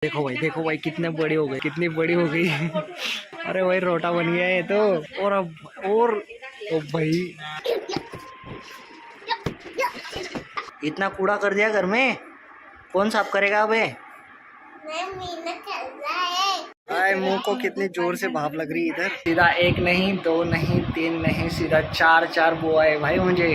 देखो भाई कितने बड़ी हो गई, कितनी बड़ी हो गई। अरे भाई रोटा बन गया है तो। और अब और ओ भाई इतना कूड़ा कर दिया घर में, कौन साफ करेगा अबे? भाई मुंह को कितनी जोर से भाप लग रही है इधर। सीधा एक नहीं, दो नहीं, तीन नहीं, सीधा चार चार बुआ है भाई मुझे।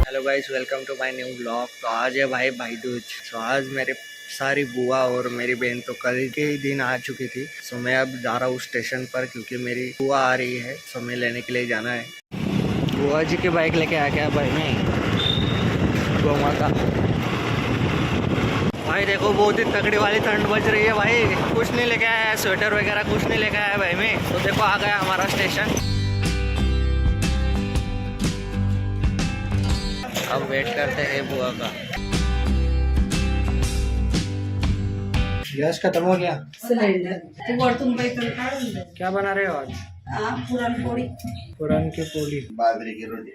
Hello guys, welcome to my new blog. तो आज है भाई दूज। तो आज मेरे सारी बुआ और मेरी बहन तो कल के ही दिन आ चुकी थी। सो मैं अब जा रहा हूँ स्टेशन पर क्योंकि मेरी बुआ आ रही है। सो मैं लेने के लिए जाना है। बुआ जी की बाइक लेके आ गया भाई मैं, गौ माता। भाई देखो बहुत ही तगड़ी वाली ठंड बज रही है भाई। कुछ नहीं लेके आया है, स्वेटर वगैरह कुछ नहीं लेके आया भाई मैं। तो देखो आ गया हमारा स्टेशन। अब वेट करते हैं बुआ का। गैस खत्म हो गया। सिलेंडर क्या बना रहे हो आज? पुरान पोड़ी, पुरान की पोली, बाजरे की रोटी।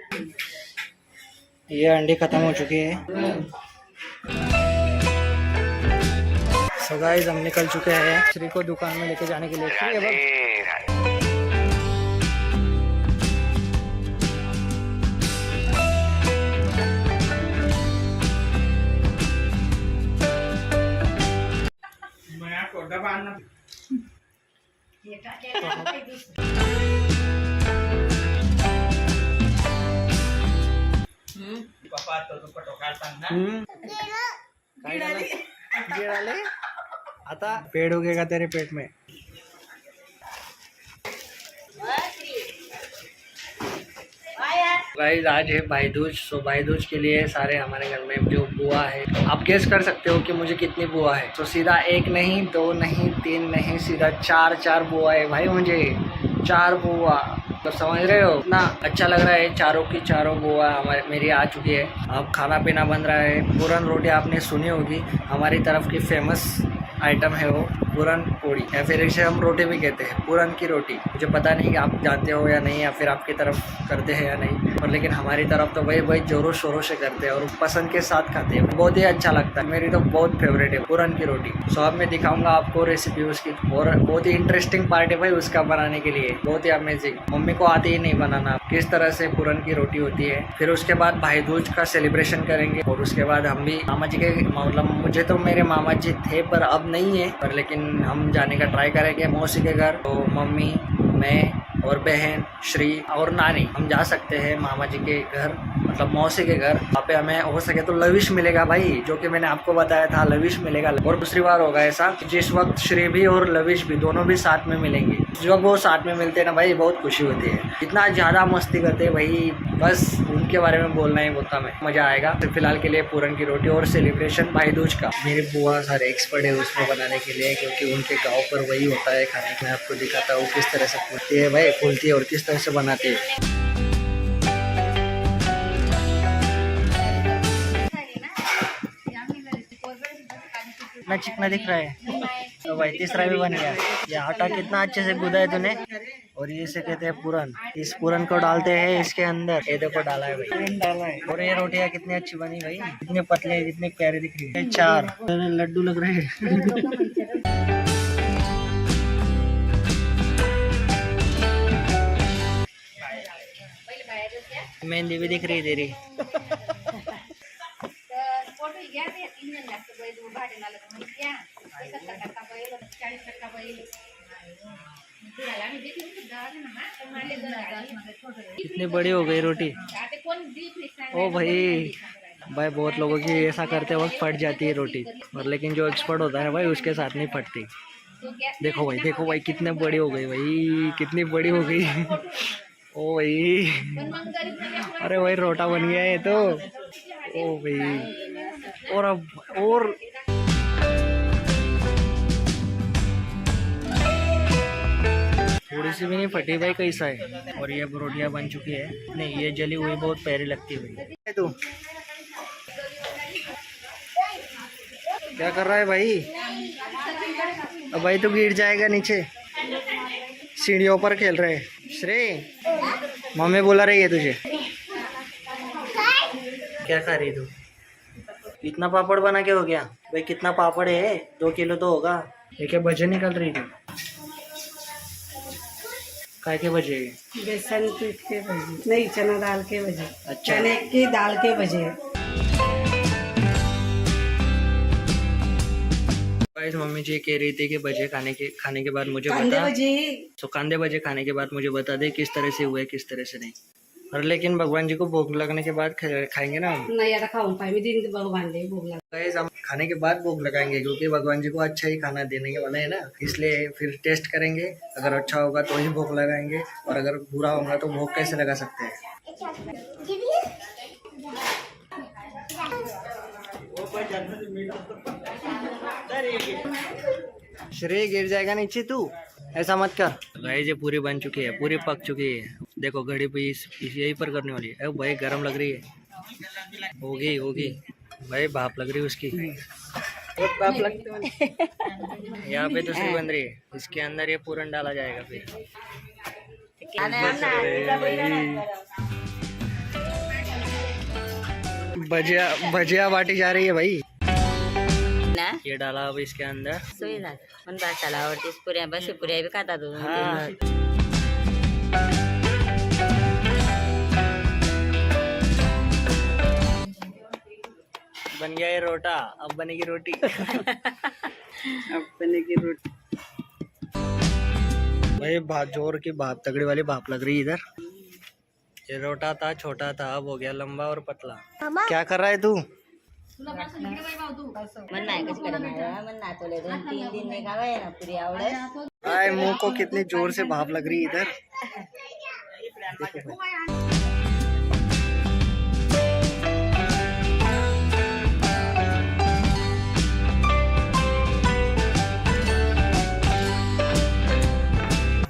ये अंडे खत्म हो चुके हैं। सो गाइस हम निकल चुके हैं श्री को दुकान में लेके जाने के लिए। श्री अब काय डाले? आता पेड़ उगेगा तेरे पेट में। गाइस आज है भाई दूज। सो भाई दूज के लिए सारे हमारे घर में जो बुआ है, आप गेस कर सकते हो कि मुझे कितनी बुआ है। तो सीधा एक नहीं, दो नहीं, तीन नहीं, सीधा चार चार बुआ है भाई मुझे। चार बुआ, तो समझ रहे हो ना? अच्छा लग रहा है। चारों की चारों बुआ हमारे मेरी आ चुकी है। अब खाना पीना बन रहा है। पूरन रोटी आपने सुनी होगी, हमारी तरफ की फेमस आइटम है वो पूरन पोड़ी, या फिर इसे हम रोटी भी कहते हैं, पूरन की रोटी। मुझे पता नहीं कि आप जानते हो या नहीं, या फिर आपकी तरफ करते हैं या नहीं, पर लेकिन हमारी तरफ तो भाई जोरों शोरों से करते हैं और पसंद के साथ खाते हैं। बहुत ही अच्छा लगता है, मेरी तो बहुत फेवरेट है पूरन की रोटी। सो अब मैं दिखाऊंगा आपको रेसिपी उसकी, और बहुत ही इंटरेस्टिंग पार्ट है भाई उसका बनाने के लिए। बहुत ही अमेजिंग, मम्मी को आती ही नहीं बनाना किस तरह से पूरन की रोटी होती है। फिर उसके बाद भाई दूज का सेलिब्रेशन करेंगे, और उसके बाद हम भी मामा जी के, मतलब मुझे तो मेरे मामा जी थे पर अब नहीं है, पर लेकिन हम जाने का ट्राई करेंगे मौसी के घर। तो मम्मी, मैं और बहन श्री और नानी हम जा सकते हैं मामा जी के घर, मतलब मौसी के घर। वहाँ पे हमें हो सके तो लविश मिलेगा भाई, जो कि मैंने आपको बताया था लविश मिलेगा। और दूसरी बार होगा ऐसा जिस वक्त श्री भी और लविश भी दोनों भी साथ में मिलेंगे। जब वो साथ में मिलते हैं ना भाई, बहुत खुशी होती है। इतना ज़्यादा मस्ती करते हैं भाई, बस उनके बारे में बोलना ही बोलता मैं, मज़ा आएगा। तो फिलहाल के लिए पूरन की रोटी और सेलिब्रेशन भाई दूज का। मेरी बुआ सारे एक्सपर्ट है उसको बनाने के लिए, क्योंकि उनके गाँव पर वही होता है खाने। मैं आपको दिखाता हूँ किस तरह से फूलती है भाई, फूलती है और किस तरह से बनाती है। कितना चिकना दिख रहा है। तो भाई तीसरा भी बन गया। ये आटा कितना अच्छे से गूंदा है तूने। और ये से कहते हैं पूरन। इस पूरन को डालते हैं इसके अंदर। ये देखो डाला है भाई, डाला है। और ये रोटियां कितनी अच्छी बनी भाई, कितने पतले, कितने प्यारे दिख रही है। चार लड्डू लग रहे हैं। मेहंदी भी दिख रही है तेरी। कितनी बड़ी हो गई रोटी। ओ भाई बहुत लोगों की ऐसा करते वक्त फट जाती है रोटी, और लेकिन जो एक्सपर्ट होता है भाई उसके साथ नहीं फटती। देखो भाई कितने बड़ी हो गई भाई, कितनी बड़ी हो गई। ओ भाई, अरे भाई रोटा बन गया है तो। ओ भाई और अब और थोड़ी सी भी नहीं फटी भाई, कैसा है। और ये रोटियां बन चुकी है। नहीं, ये जली हुई बहुत प्यारी लगती है भाई। तू क्या कर रहा है भाई? अब भाई तो गिर जाएगा नीचे। सीढ़ियों पर खेल रहे हैं। श्री, मम्मी बुला रही है तुझे। क्या खा रही तू? इतना पापड़ बना के हो गया भाई? कितना पापड़ है? 2 किलो तो होगा। ये क्या भजे निकल रही थी? काय के भजे? बेसन पीठ के भजे नहीं, चना दाल के भजे। अच्छा। चने की दाल के भजे। गाइस मम्मी जी कह रही थी कि भजे खाने के बाद मुझे कांदे बता। भजे। तो कांदे भजे खाने के बाद मुझे बता दे किस तरह से हुए किस तरह से नहीं। और लेकिन भगवान जी को भूख लगने के बाद खाएंगे ना हम। नहीं आता खाऊं पाए मी दिन भगवान ले भूख लगा। गाइस हम खाने के बाद भूख लगाएंगे क्योंकि भगवान जी को अच्छा ही खाना देने के वाले है ना, इसलिए फिर टेस्ट करेंगे। अगर अच्छा होगा तो ही भूख लगाएंगे और अगर बुरा होगा तो भूख कैसे लगा सकते हैं। श्री गिर जाएगा नीचे तू, ऐसा मत कर। गाइस ये पूरी बन चुकी है, पूरी पक चुकी है। देखो घड़ी भी इस यही पर करने वाली है। भाई गरम लग रही है। होगी भाई, भाप लग रही है उसकी। बहुत भाप लगती है। यहाँ पे दूसरी बन रही है, इसके अंदर ये पूरन डाला जाएगा फिर। भजिया बाटी जा रही है भाई। ये डाला अब इसके अंदर। पुऱ्या बस पुऱ्या भी खाता तू। हाँ। बन गया ये रोटा, अब बनेगी रोटी। अब बनेगी रोटी। भाई जोर की भाप, तगड़ी वाली भाप लग रही है इधर। ये रोटा था छोटा था, अब हो गया लंबा और पतला। क्या कर रहा है तू? म्हणणं आहे कसं करणार म्हणणं आतवले 2-3 दिन नाही खावाय ना पुरी आवडत। भाई मुंह को कितनी जोर से भाप लग रही है इधर। देखो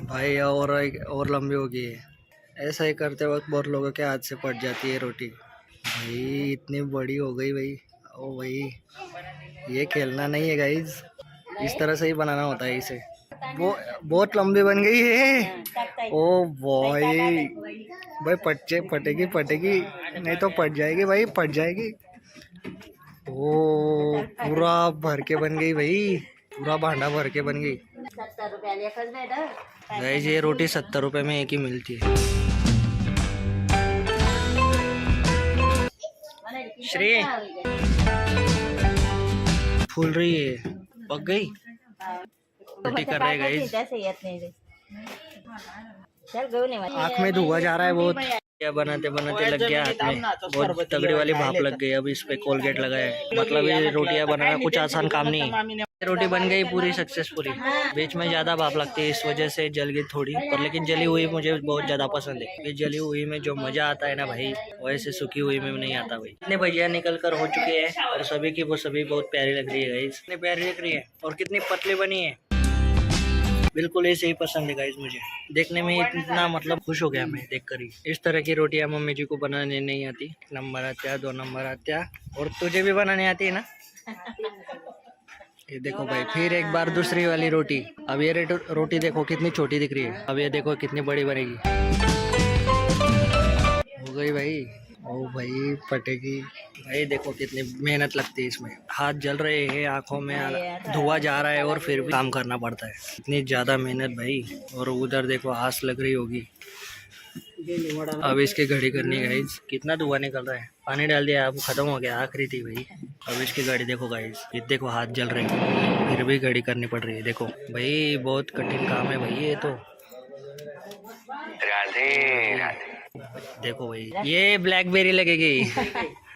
भाई और लंबी हो गई है। ऐसा ही करते वक्त बहुत लोगों के हाथ से पट जाती है रोटी। भाई इतनी बड़ी हो गई भाई। ओ भाई ये खेलना नहीं है गाइज, इस तरह से ही बनाना होता है इसे। वो बहुत लंबी बन गई है। ओ भाई पटेगी नहीं तो पट जाएगी भाई, पट जाएगी। ओ पूरा भर के बन गई भाई, पूरा भांडा भर के बन गई। 70 रुपयाला एकच भेट। गाइस ये रोटी 70 रुपए में एक ही मिलती है। श्री फूल रही है, पक गई। रोटी कर रहे गाइस। चल घेऊन ये। आँख में धुआं जा रहा है बहुत। क्या बनाते बनाते लग गया हाथ में, बहुत तगड़ी वाली भाप लग गई। अब इस पे कोलगेट लगा है। मतलब ये रोटियां बनाना कुछ आसान काम नहीं है। रोटी बन गई पूरी सक्सेसफुली। बीच में ज्यादा भाप लगती है इस वजह से जल गई थोड़ी, पर लेकिन जली हुई मुझे बहुत ज्यादा पसंद है। ये जली हुई में जो मजा आता है ना भाई, वैसे सूखी हुई में नहीं आता भाई। इतने भजिया निकल कर हो चुके हैं और सभी की वो सभी बहुत प्यारी लग रही है गाइस। इतनी प्यारी लग रही है और कितनी पतली बनी है। बिल्कुल ऐसे ही पसंद है गाइस मुझे। देखने में इतना मतलब खुश हो गया मैं देख कर ही। इस तरह की रोटियां मम्मी जी को बनाने नहीं आती। नंबर आत्या 2 नंबर आत्या, और तुझे भी बनाने आती है ना। ये देखो भाई फिर एक बार दूसरी वाली रोटी। अब ये रोटी देखो कितनी छोटी दिख रही है, अब ये देखो कितनी बड़ी बनेगी। हो गई भाई। ओ भाई पटेगी भाई। देखो कितनी मेहनत लगती है इसमें, हाथ जल रहे हैं, आंखों में धुआं जा रहा है और फिर भी काम करना पड़ता है। इतनी ज़्यादा मेहनत भाई। और उधर देखो आस लग रही होगी। अब इसकी घड़ी करनी है गाइस। कितना धुआं निकल रहा है, पानी डाल दिया अब खत्म हो गया, आखिरी थी भाई। अब इसकी घड़ी देखो गाइस, ये देखो हाथ जल रहे हैं फिर भी घड़ी करनी पड़ रही है। देखो भाई बहुत कठिन काम है भाई ये तो। देखो भाई ये ब्लैकबेरी लगेगी।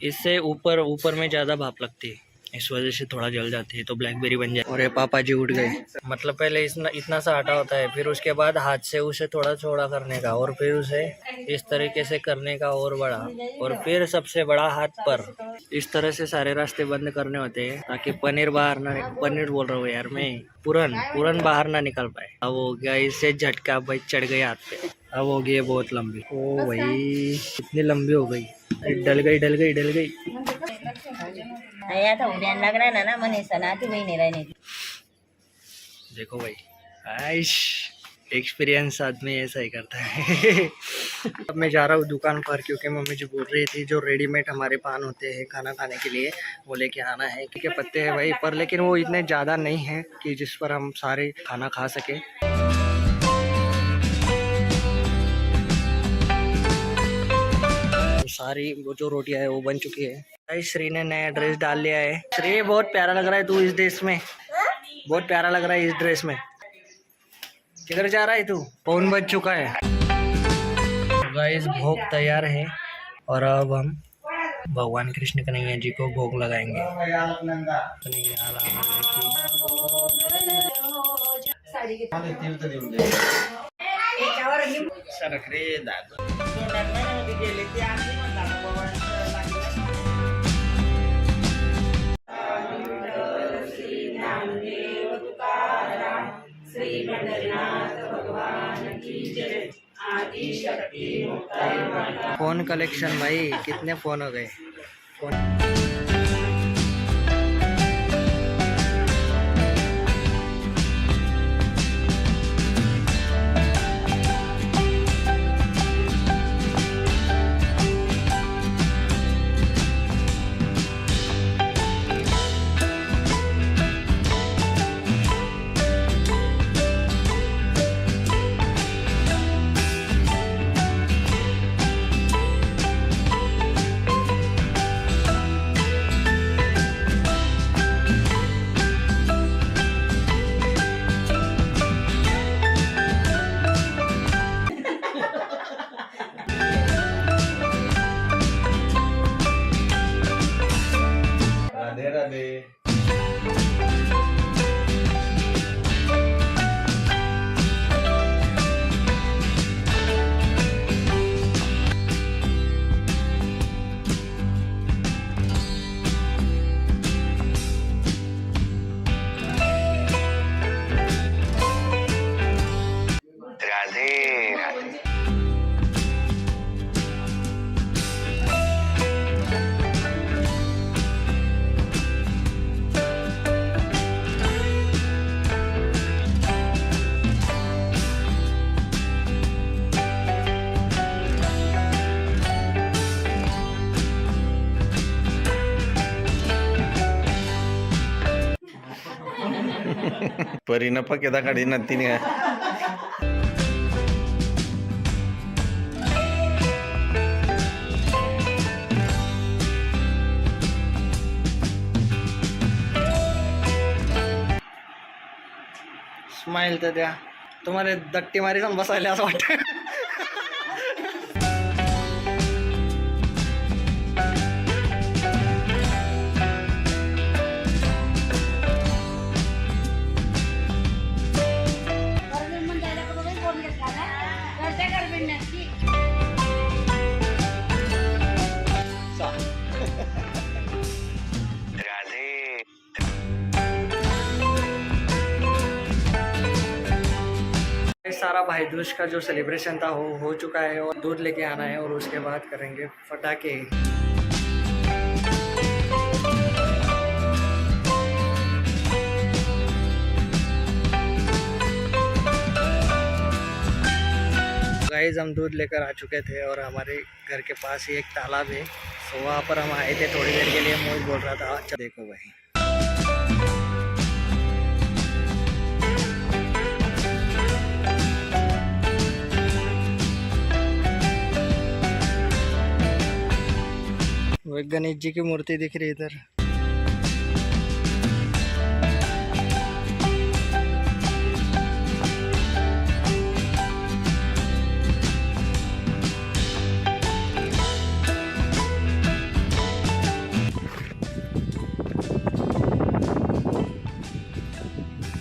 इससे ऊपर में ज्यादा भाप लगती है, इस वजह से थोड़ा जल जाती है तो ब्लैकबेरी बन जाए। और ये पापा जी उठ गए। मतलब पहले इतना सा आटा होता है, फिर उसके बाद हाथ से उसे थोड़ा थोड़ा करने का, और फिर उसे इस तरीके से करने का और बड़ा, और फिर सबसे बड़ा हाथ पर। इस तरह से सारे रास्ते बंद करने होते हैं ताकि पनीर बोल रहा हूँ यार मैं, पूरन बाहर ना निकल पाए। अब हो गया इससे झटका भाई, चढ़ गई हाथ पे। अब हो गई बहुत लंबी। ओ भाई कितनी लंबी हो गई, डल गई। आता उद्या लागणार ना म्हणे सणाची बहिणी राहिली। देखो भाई आइश एक्सपीरियंस आदमी ऐसा ही करता है। अब मैं जा रहा हूँ दुकान पर, क्योंकि मम्मी जी बोल रही थी जो रेडीमेड हमारे पान होते हैं खाना खाने के लिए वो लेके आना है। क्योंकि पत्ते हैं वहीं पर, लेकिन वो इतने ज़्यादा नहीं है कि जिस पर हम सारे खाना खा सके। सारी वो जो रोटियां है वो बन चुकी है। भाई श्री ने नया ड्रेस डाल लिया है। श्री बहुत प्यारा लग रहा है तू इस ड्रेस में, बहुत प्यारा लग रहा है इस ड्रेस में। किधर जा रहा है तू? पौन बज चुका है। गाइस भोग तैयार है और अब हम भगवान कृष्ण कन्हैया जी को भोग लगाएंगे। फोन कलेक्शन भाई, कितने फोन हो गए फोन। राधे राधे। परीनं पकेदा काढी ना तिने। स्माइल तर द्या, तुम्हाला दट्टी मारी जाऊन बसायला असं वाटतं। सारा भाई दूज का जो सेलिब्रेशन था हो चुका है और दूध लेके आना है और उसके बाद करेंगे पटाखे। गाइस हम दूध लेकर आ चुके थे और हमारे घर के पास ही एक तालाब है, तो वहाँ पर हम आए थे थोड़ी देर के लिए। मोहित बोल रहा था अच्छा देखो भाई, वो एक गणेश जी की मूर्ति दिख रही इधर।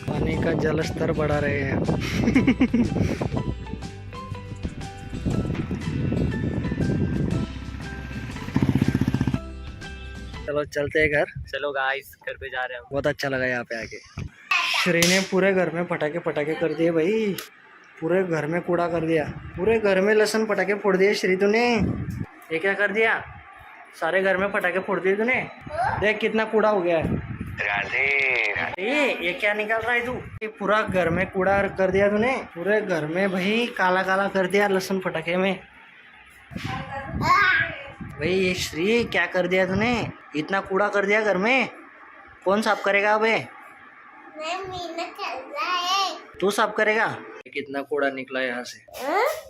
पानी का जल स्तर बढ़ा रहे हैं। चलो चलते हैं घर। चलो गाइस घर पे जा रहे हैं। बहुत अच्छा लगा यहाँ पे आके। श्री ने पूरे घर में पटाखे कर दिए भाई, पूरे घर में कूड़ा कर दिया, पूरे घर में लहसुन पटाखे फोड़ दिए। श्री तूने ये क्या कर दिया? सारे घर में पटाखे फोड़ दिए तूने। देख कितना कूड़ा हो गया है। ये क्या निकल रहा है तू? ये पूरा घर में कूड़ा कर दिया तूने, पूरे घर में भाई काला काला कर दिया लहसुन फटाके में। भाई ये श्री क्या कर दिया तूने, इतना कूड़ा कर दिया घर में, कौन साफ करेगा अबे? तू साफ करेगा? कितना कूड़ा निकला यहाँ से।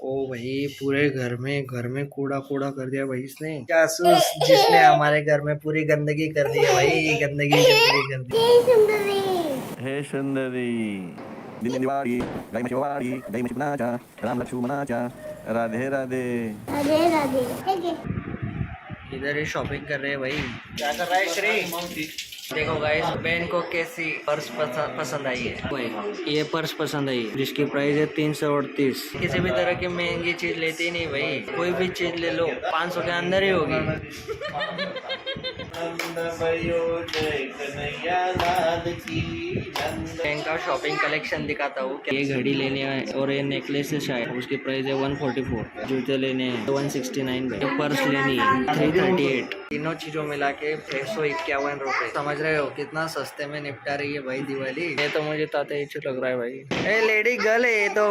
ओ भाई पूरे घर में कूड़ा कूड़ा कर दिया भाई इसने, जासूस जिसने हमारे घर में पूरी गंदगी कर दी है भाई, गंदगी कर दी। हे सुंदरी दिन दिवाळी गाई म्हशी वाडी गाई म्हशी पुनाच्या राम लक्ष्मणाच्या राधे राधे। इधर ही शॉपिंग कर रहे हैं भाई। क्या कर रहा है श्री? देखो गाइस बहन को कैसी पर्स पसंद आई है। ये पर्स पसंद आई जिसकी प्राइस है 338। किसी भी तरह की महंगी चीज लेती नहीं भाई, कोई भी चीज ले लो 500 के अंदर ही होगी। बहन का शॉपिंग कलेक्शन दिखाता हूँ। ये घड़ी लेने है और ये नेकलेस है शायद, उसकी प्राइस है 144। जूते लेने हैं 169 भाई। पर्स लेनी है 338। तीनों चीजों मिला के 651 रुपए। समझ रहे हो कितना सस्ते में निपटा रही है भाई दिवाली। ये तो मुझे ताते ही लग रहा है भाई। ए लेडी गर्ल है ये तो,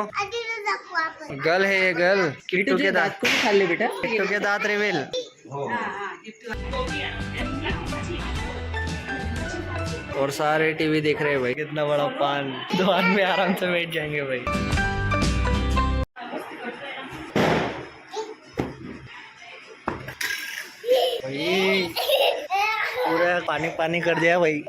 गर्ल है ये गर्ल। किट्टू के दांत को खा ले बेटा, किट्टू के दांत रिवील। और सारे टीवी देख रहे हैं भाई। कितना बड़ा पान, दुकान में आराम से बैठ जाएंगे भाई। भाई पूरा पानी पानी कर दिया भाई।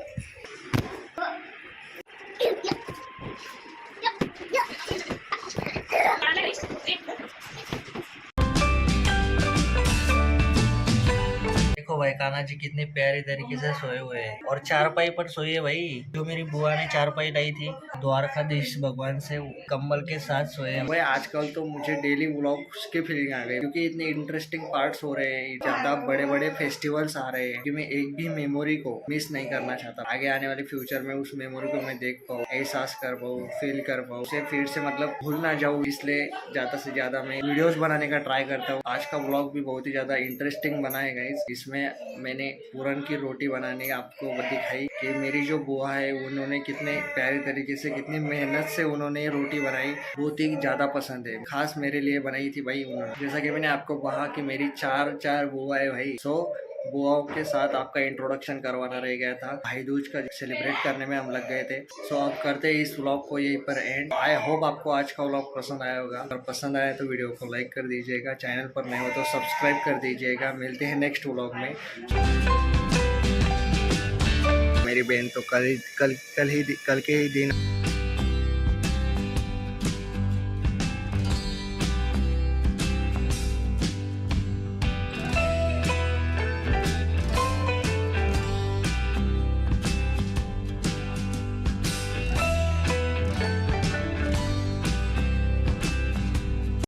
देखो भाई कान्हा जी कितनी प्यारी तरीके से सोए हुए हैं और चारपाई पर सोए भाई। जो मेरी बुआ ने चारपाई लाई थी द्वारकाधीश भगवान से कंबल के साथ सोए हैं भाई। आजकल तो मुझे डेली व्लॉग्स की फीलिंग आ गई क्योंकि इतने इंटरेस्टिंग पार्ट्स हो रहे हैं, ज्यादा बड़े बड़े फेस्टिवल्स आ रहे हैं कि मैं एक भी मेमोरी को मिस नहीं करना चाहता। आगे आने वाले फ्यूचर में उस मेमोरी को मैं देख पाऊँ, एहसास कर पाऊँ, फील कर पाऊँ, उसे फिर से मतलब भूल ना जाऊँ। इसलिए ज्यादा से ज्यादा मैं वीडियोस बनाने का ट्राई करता हूँ। आज का व्लॉग भी बहुत ही ज्यादा इंटरेस्टिंग बना है गाइस। इसमें मैंने पूरन की रोटी बनाने आपको दिखाई कि मेरी जो बुआ है उन्होंने कितने प्यारे तरीके से, कितनी मेहनत से उन्होंने रोटी बनाई। बहुत ही ज्यादा पसंद है, खास मेरे लिए बनाई थी भाई उन्होंने। जैसा कि मैंने आपको कहा कि मेरी चार बुआ है भाई। सो बुआओं के साथ आपका इंट्रोडक्शन करवाना रह गया था। भाई दूज का सेलिब्रेट करने में हम लग गए थे। सो अब करते हैं इस व्लॉग को यहीं पर एंड। आई होप आपको आज का व्लॉग पसंद आया होगा। अगर पसंद आया तो वीडियो को लाइक कर दीजिएगा, चैनल पर नए हो तो सब्सक्राइब कर दीजिएगा। मिलते हैं नेक्स्ट व्लॉग में। मेरी बहन तो कल के ही दिन